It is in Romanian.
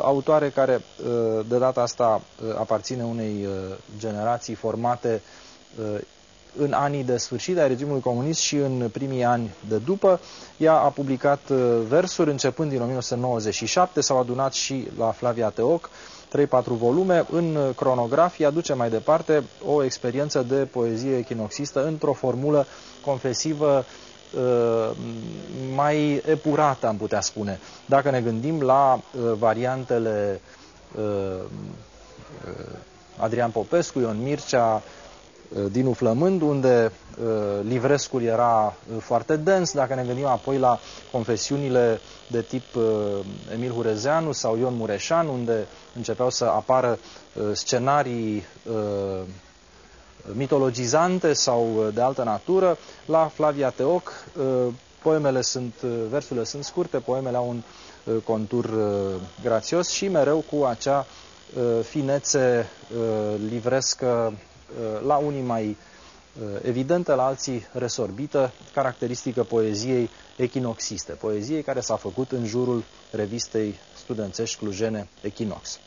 autoare care de data asta aparține unei generații formate în anii de sfârșit ai regimului comunist și în primii ani de după. Ea a publicat versuri începând din 1997, s-au adunat și la Flavia Teoc, 3-4 volume. În cronografie aduce mai departe o experiență de poezie echinoxistă într-o formulă confesivă mai epurată, am putea spune. Dacă ne gândim la variantele Adrian Popescu, Ion Mircea, Dinu Flămând, unde livrescul era foarte dens. Dacă ne gândim apoi la confesiunile de tip Emil Hurezeanu sau Ion Mureșan, unde începeau să apară scenarii mitologizante sau de altă natură, la Flavia Teoc versurile sunt scurte, poemele au un contur grațios și mereu cu acea finețe livrescă, la unii mai evidentă, la alții resorbită, caracteristică poeziei echinoxiste, poeziei care s-a făcut în jurul revistei studențești clujene Echinox.